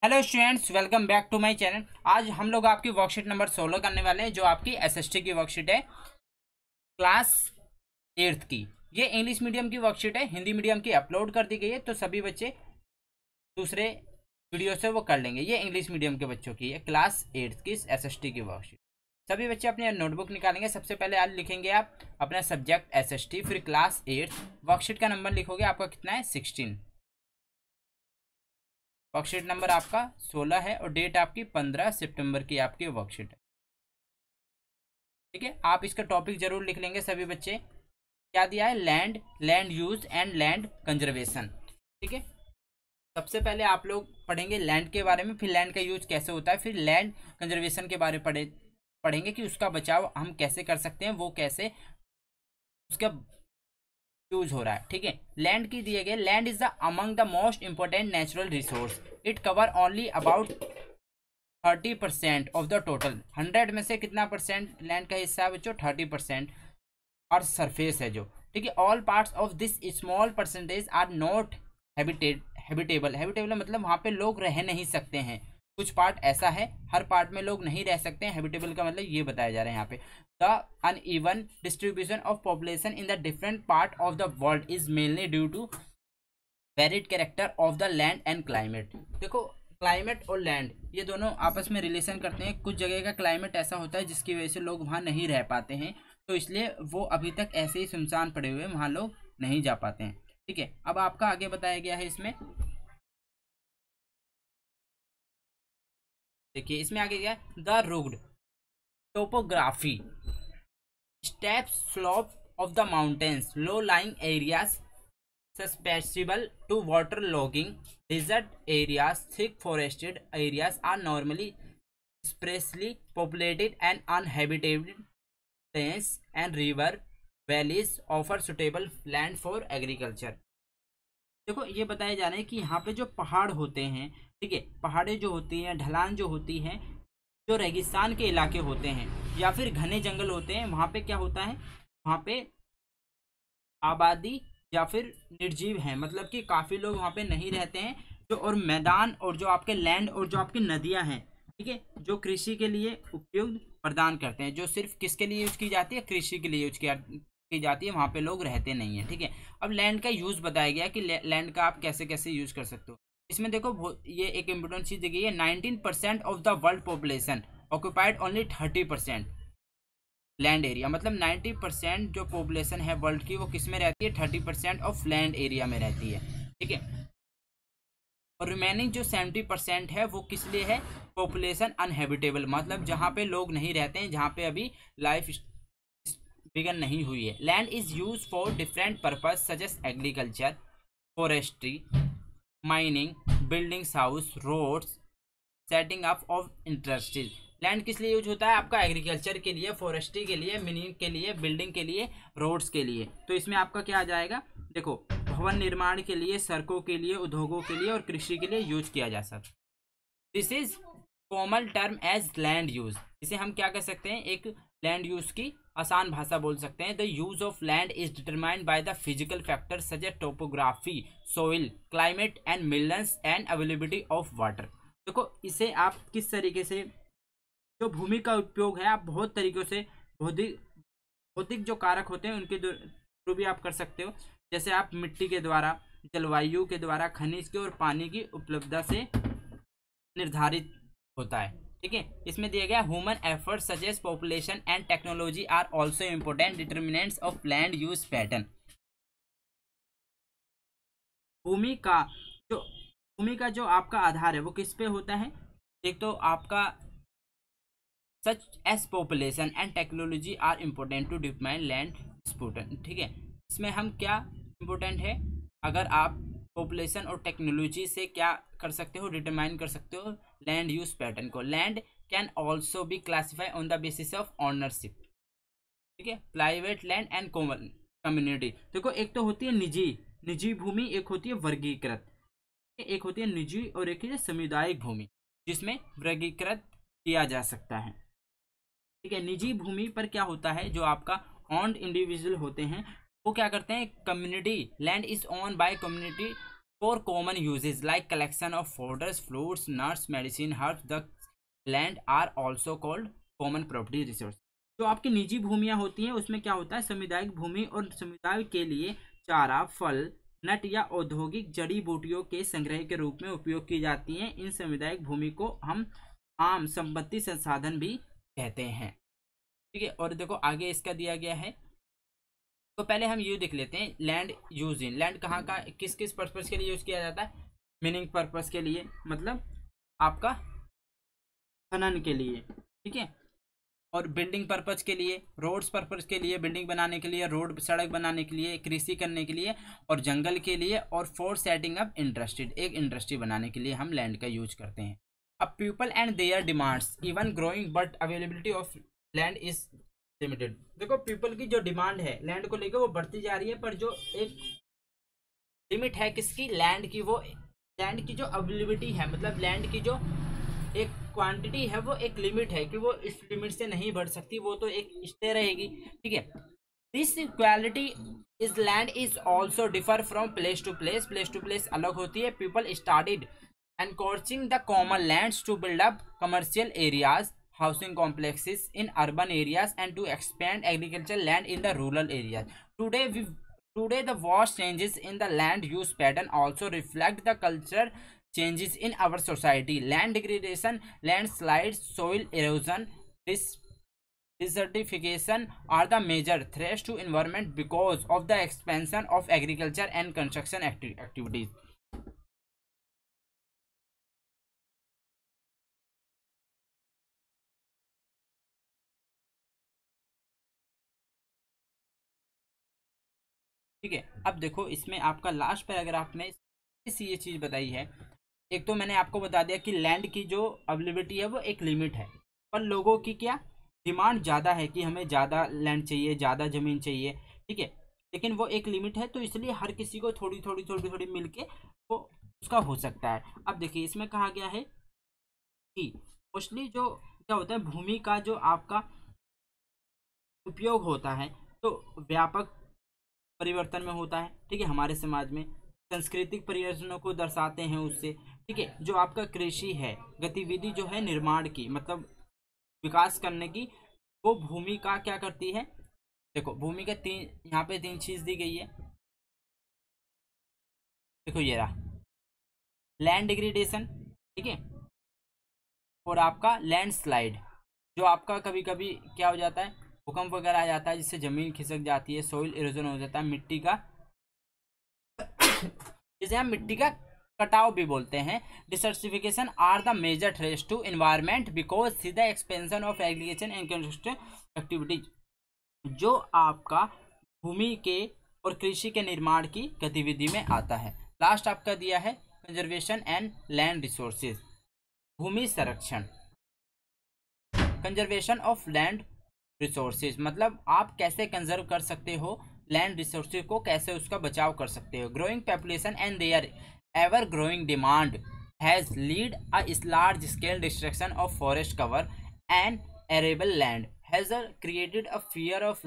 Hello students, welcome back to my channel. आज हम लोग आपकी वर्कशीट नंबर 16 करने वाले हैं, जो आपकी एसएसटी की वर्कशीट है क्लास 8th की। ये इंग्लिश मीडियम की वर्कशीट है, हिंदी मीडियम की अपलोड कर दी गई है, तो सभी बच्चे दूसरे वीडियो से वो कर लेंगे। ये इंग्लिश मीडियम के बच्चों की है, क्लास 8th की एसएसटी की वर्कशीट। सभी बच्चे अपने नोटबुक निकालेंगे। सबसे पहले आज लिखेंगे आप अपना सब्जेक्ट एसएसटी, फिर क्लास 8th। वर्कशीट का नंबर लिखोगे, आपका कितना है 16। वर्कशीट नंबर आपका 16 है और डेट आपकी 15 सितंबर की आपकी वर्कशीट है। ठीक है, आप इसका टॉपिक जरूर लिख लेंगे सभी बच्चे। क्या दिया है? Land, land use and land conservation. ठीक है, सबसे पहले आप लोग पढ़ेंगे लैंड के बारे में, फिर लैंड का यूज कैसे होता है, फिर लैंड कंजर्वेशन के बारे में पढ़ेंगे कि उसका बचाव हम कैसे कर सकते हैं, वो कैसे उसका यूज हो रहा है। ठीक है, लैंड की दिए गए, land is the among the most important natural resource. It cover only about 30% of the total. 100 में से कितना परसेंट लैंड का हिस्सा है बच्चों? 30%। और सरफेस है जो, ठीक है। All parts of this small percentage are not habitable. Habitable मतलब वहाँ पे लोग रह नहीं सकते हैं। कुछ पार्ट ऐसा है, हर पार्ट में लोग नहीं रह सकते हैं। हैबिटेबल का मतलब ये बताया जा रहा है यहाँ पे। The uneven distribution of population in the different part of the world is mainly due to varied character of the land and climate. देखो, क्लाइमेट और लैंड ये दोनों आपस में रिलेशन करते हैं। कुछ जगह का क्लाइमेट ऐसा होता है जिसकी वजह से लोग वहाँ नहीं रह पाते हैं, तो इसलिए वो अभी तक ऐसे ही सुनसान पड़े हुए हैं, वहाँ लोग नहीं जा पाते हैं। ठीक है, अब आपका आगे बताया गया है इसमें, देखिए इसमें आगे गया the rugged topography, steps slope of the mountains, low lying areas susceptible to water logging, desert areas, thick forested areas are normally sparsely populated and uninhabited. Plains and river valleys offer suitable land for agriculture. देखो, ये बताया जा रहा है कि यहाँ पे जो पहाड़ होते हैं, ठीक है, पहाड़े जो होती हैं, ढलान जो होती हैं, जो रेगिस्तान के इलाके होते हैं या फिर घने जंगल होते हैं, वहाँ पे क्या होता है? वहाँ पे आबादी या फिर निर्जीव हैं, मतलब कि काफ़ी लोग वहाँ पे नहीं रहते हैं। जो और मैदान और जो आपके लैंड और जो आपकी नदियाँ हैं, ठीक है, जो कृषि के लिए उपयुक्त प्रदान करते हैं, जो सिर्फ किसके लिए यूज की जाती है? कृषि के लिए यूज की जाती है, वहाँ पे लोग रहते नहीं हैं। ठीक है, अब लैंड का यूज बताया गया कि लैंड का आप कैसे कैसे यूज कर सकते हो। इसमें देखो, ये एक इम्पोर्टेंट चीज़ दी गई है। 19% of the world population occupied only 30% land area. मतलब 90% जो पॉपुलेशन है वर्ल्ड की, वो किस में रहती है? 30% ऑफ लैंड एरिया में रहती है। ठीक है, और रिमेनिंग जो 70% है वो किस लिए है? पॉपुलेशन अनहेबिटेबल, मतलब जहाँ पे लोग नहीं रहते हैं, जहाँ पे अभी लाइफ बिगन नहीं हुई है। Land is use for different purpose such as agriculture, forestry, mining, buildings, house, roads, setting up of industries. Land किस लिए यूज होता है आपका? एग्रीकल्चर के लिए, फॉरेस्ट्री के लिए, मिनिंग के लिए, बिल्डिंग के लिए, रोड्स के लिए। तो इसमें आपका क्या आ जाएगा? देखो, भवन निर्माण के लिए, सड़कों के लिए, उद्योगों के लिए और कृषि के लिए यूज किया जा सकता। This is common term as land use. इसे हम क्या कह सकते हैं? एक लैंड यूज की आसान भाषा बोल सकते हैं। The use of land is determined by the physical factor such as topography, soil, climate and minerals and availability of water. देखो, इसे आप किस तरीके से, जो भूमि का उपयोग है, आप बहुत तरीकों से, भौतिक भौतिक जो कारक होते हैं उनके थ्रू भी आप कर सकते हो। जैसे आप मिट्टी के द्वारा, जलवायु के द्वारा, खनिज के और पानी की उपलब्धता से निर्धारित होता है। ठीक है, इसमें दिया गया human effort such as population and technology are also important determinants of land use pattern. भूमि का भूमि का जो आपका आधार है वो किस पे होता है? एक तो आपका such as population and technology are important to determine land disputant. ठीक है, इसमें हम क्या इम्पोर्टेंट है? अगर आप पॉपुलेशन और टेक्नोलॉजी से क्या कर सकते हो? डिटरमाइन कर सकते हो लैंड यूज पैटर्न को। Land can also be classify on the basis of ownership. ठीक है, private land and common community. देखो, एक तो होती है निजी निजी भूमि, एक होती है वर्गीकृत। एक होती है निजी और एक है सामुदायिक भूमि, जिसमें वर्गीकृत किया जा सकता है। ठीक है, निजी भूमि पर क्या होता है? जो आपका ऑन्ड इंडिविजुअल होते हैं, वो क्या करते हैं? Community, land is own by community for common usages like collection of fodders, fruits, nuts, medicine, herbs, the land are also called common property resource. जो आपकी निजी भूमियां होती हैं उसमें क्या होता है, सामुदायिक भूमि और समुदाय के लिए चारा, फल, नट या औद्योगिक जड़ी बूटियों के संग्रह के रूप में उपयोग की जाती हैं। इन सामुदायिक भूमि को हम आम संपत्ति संसाधन भी कहते हैं। ठीक है, और देखो आगे इसका दिया गया है। तो पहले हम ये देख लेते हैं लैंड यूज इन। लैंड कहाँ का किस किस पर्पस के लिए यूज किया जाता है, मीनिंग पर्पस के लिए, मतलब आपका खनन के लिए, ठीक है, और बिल्डिंग पर्पज के लिए, रोड्स पर्पज के लिए, बिल्डिंग बनाने के लिए, रोड सड़क बनाने के लिए, कृषि करने के लिए, और जंगल के लिए, और फॉर सेटिंग अप इंडस्ट्री, एक इंडस्ट्री बनाने के लिए हम लैंड का यूज करते हैं। अब people and there demands even growing but availability of land is limited. देखो पीपल की जो डिमांड है लैंड को लेकर वो बढ़ती जा रही है, पर जो एक लिमिट है किसकी, लैंड की, वो लैंड की जो अवेलेबिलिटी है, मतलब लैंड की जो एक क्वांटिटी है वो एक लिमिट है कि वो इस लिमिट से नहीं बढ़ सकती, वो तो एक स्टे रहेगी। ठीक है, this equality is land is also differ from place to place, place to place अलग होती है। People started encroaching the common lands to build up commercial areas, housing complexes in urban areas and to expand agricultural land in the rural areas. Today the vast changes in the land use pattern also reflect the cultural changes in our society. Land degradation, landslides, soil erosion, desertification are the major threats to environment because of the expansion of agriculture and construction activities. ठीक है, अब देखो इसमें आपका last paragraph में ये चीज बताई है। एक तो मैंने आपको बता दिया कि लैंड की जो अवेलेबिलिटी है वो एक लिमिट है, पर लोगों की क्या डिमांड ज़्यादा है कि हमें ज़्यादा लैंड चाहिए, ज़्यादा ज़मीन चाहिए। ठीक है, लेकिन वो एक लिमिट है, तो इसलिए हर किसी को थोड़ी थोड़ी थोड़ी थोड़ी मिलके वो उसका हो सकता है। अब देखिए इसमें कहा गया है कि मोस्टली जो क्या होता है, भूमि का जो आपका उपयोग होता है तो व्यापक परिवर्तन में होता है। ठीक है, हमारे समाज में सांस्कृतिक परिवर्तनों को दर्शाते हैं उससे। ठीक है, जो आपका कृषि है गतिविधि जो है निर्माण की, मतलब विकास करने की, वो भूमि का क्या करती है। देखो भूमि के यहाँ पे तीन चीज दी गई है। देखो ये रहा लैंड डिग्रेडेशन, ठीक है, और आपका लैंडस्लाइड, जो आपका कभी कभी क्या हो जाता है, भूकंप वगैरह आ जाता है जिससे जमीन खिसक जाती है, सोइल इरोजन हो जाता है, मिट्टी का जिसे हम मिट्टी का कटाव भी बोलते हैं। Desertification are the major threat to environment because सीधा expansion of agriculture and construction activities, जो आपका भूमि के और कृषि के निर्माण की गतिविधि में आता है। लास्ट आपका दिया है कंजर्वेशन एंड लैंड रिसोर्सेज, भूमि संरक्षण, कंजर्वेशन ऑफ लैंड रिसोर्सेज, मतलब आप कैसे कंजर्व कर सकते हो लैंड रिसोर्सेज को, कैसे उसका बचाव कर सकते हो। Growing population and their ever growing demand has lead a large scale destruction of forest cover and arable land has created a fear of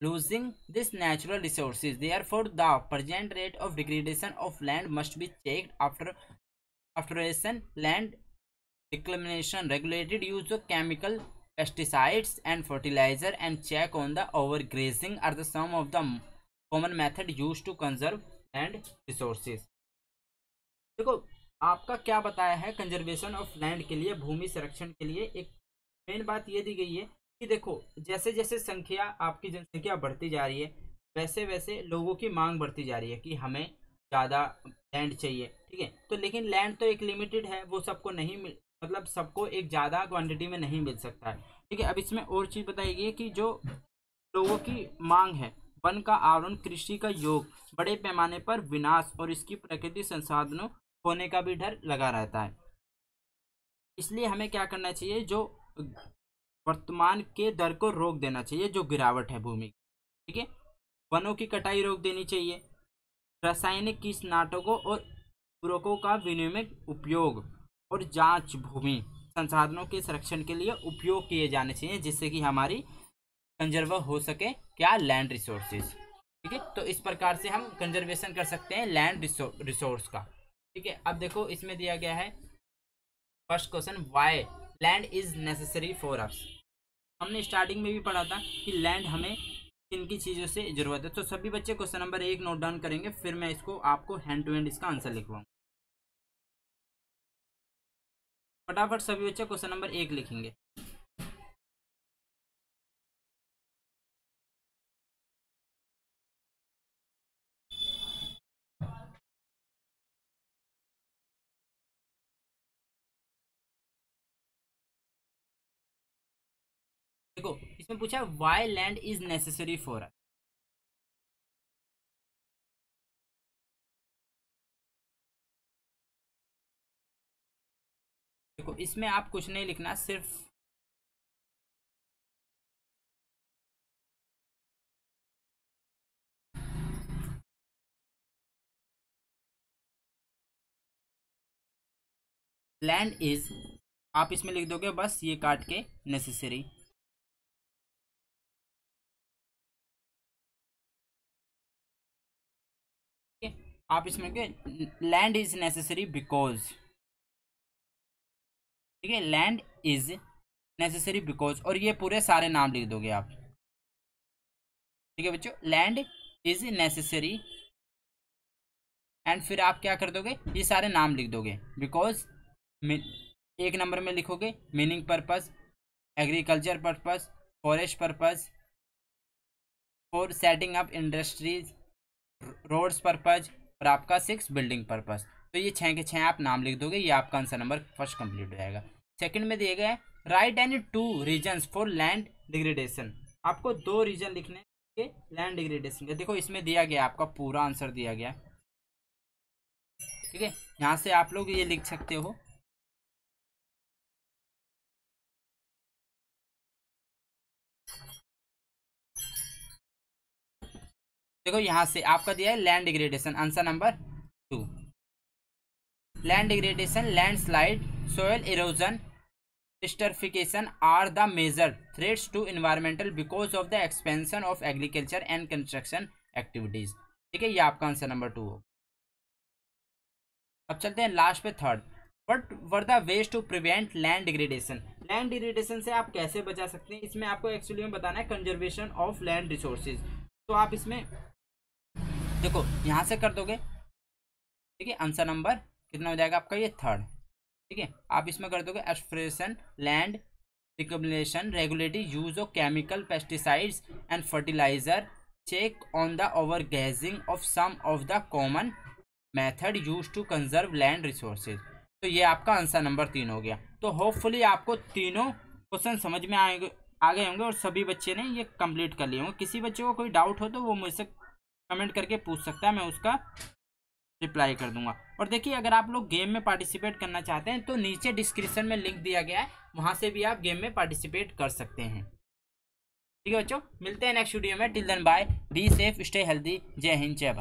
losing this natural resources. Therefore the present rate of degradation of land must be checked after land reclamation, regulated use of chemical pesticides and fertilizer, and check on the overgrazing are the some of the common method used to conserve land resources. देखो आपका क्या बताया है conservation of land के लिए, भूमि संरक्षण के लिए एक मेन बात ये दी गई है कि देखो जैसे जैसे संख्या आपकी जनसंख्या बढ़ती जा रही है वैसे वैसे लोगों की मांग बढ़ती जा रही है कि हमें ज़्यादा लैंड चाहिए। ठीक है, तो लेकिन लैंड तो एक लिमिटेड है, वो सबको नहीं मिल, मतलब सबको एक ज़्यादा क्वांटिटी में नहीं मिल सकता है। ठीक है, अब इसमें और चीज़ बताई गई है कि जो लोगों की मांग है, वन का आवरण, कृषि का योग, बड़े पैमाने पर विनाश और इसकी प्राकृतिक संसाधनों होने का भी डर लगा रहता है। इसलिए हमें क्या करना चाहिए, जो वर्तमान के दर को रोक देना चाहिए, जो गिरावट है भूमि। ठीक है, वनों की कटाई रोक देनी चाहिए, रासायनिक कीटनाशकों और उर्वरकों का विनियमित उपयोग और जांच भूमि संसाधनों के संरक्षण के लिए उपयोग किए जाने चाहिए, जिससे कि हमारी कंजर्व हो सके क्या लैंड रिसोर्सेज। ठीक है, तो इस प्रकार से हम कंजर्वेशन कर सकते हैं लैंड रिसोर्स का। ठीक है, अब देखो इसमें दिया गया है first question, why land is necessary for us. हमने स्टार्टिंग में भी पढ़ा था कि लैंड हमें किन की चीज़ों से ज़रूरत है। तो सभी बच्चे क्वेश्चन नंबर 1 नोट डाउन करेंगे, फिर मैं इसको आपको हैंड टू हैंड इसका आंसर लिखवाऊँ। फटाफट सभी बच्चे क्वेश्चन नंबर 1 लिखेंगे। देखो इसमें पूछा why land is necessary for us. देखो इसमें आप कुछ नहीं लिखना, सिर्फ लैंड इज, आप इसमें लिख दोगे बस ये काट के नेसेसरी। आप इसमें लैंड इज नेसेसरी बिकॉज, ठीक है, लैंड इज नेसेसरी बिकॉज, और ये पूरे सारे नाम लिख दोगे आप। ठीक है बच्चों, लैंड इज नेसेसरी एंड फिर आप क्या कर दोगे, ये सारे नाम लिख दोगे। बिकॉज एक नंबर में लिखोगे meaning purpose, agriculture purpose, forest purpose, for setting up industries, roads purpose, और आपका 6 बिल्डिंग पर्पस। तो ये 6 के 6 आप नाम लिख दोगे, ये आपका आंसर नंबर फर्स्ट कंप्लीट हो जाएगा। सेकंड में दिए गए right any 2 reasons for land degradation. आपको 2 रीजन लिखने के लैंड डिग्रेडेशन के। देखो इसमें दिया गया, आपका पूरा आंसर दिया गया। ठीक है, यहाँ से आप लोग ये लिख सकते हो। देखो यहाँ से आपका दिया है land degradation, answer number 2। Land degradation, landslide, soil erosion, desertification are the major threats to environmental because of the expansion of agriculture and construction activities. ठीक है, ये आपका आंसर नंबर 2 हो। अब चलते हैं लास्ट पे third, what were the ways to prevent land degradation. Land degradation से आप कैसे बचा सकते हैं, इसमें आपको एक्चुअली में बताना है कंजर्वेशन ऑफ लैंड रिसोर्सेज। तो आप इसमें देखो यहाँ से कर दोगे। ठीक है, आंसर नंबर कितना हो जाएगा आपका, ये थर्ड। ठीक है, आप इसमें कर दोगे expression land recombination, regulative use of chemical pesticides and fertilizer, check on the over grazing of some of the common method use to conserve land resources. तो ये आपका आंसर नंबर 3 हो गया। तो होपफुली आपको तीनों क्वेश्चन समझ में आ गए होंगे और सभी बच्चे ने ये कंप्लीट कर लिए होंगे। किसी बच्चे को कोई डाउट हो तो वो मुझसे कमेंट करके पूछ सकता है, मैं उसका रिप्लाई कर दूंगा। और देखिए अगर आप लोग गेम में पार्टिसिपेट करना चाहते हैं तो नीचे डिस्क्रिप्शन में लिंक दिया गया है, वहां से भी आप गेम में पार्टिसिपेट कर सकते हैं। ठीक है बच्चों, मिलते हैं नेक्स्ट वीडियो में। Till then bye, be safe, stay healthy, जय हिंद, जय भारत।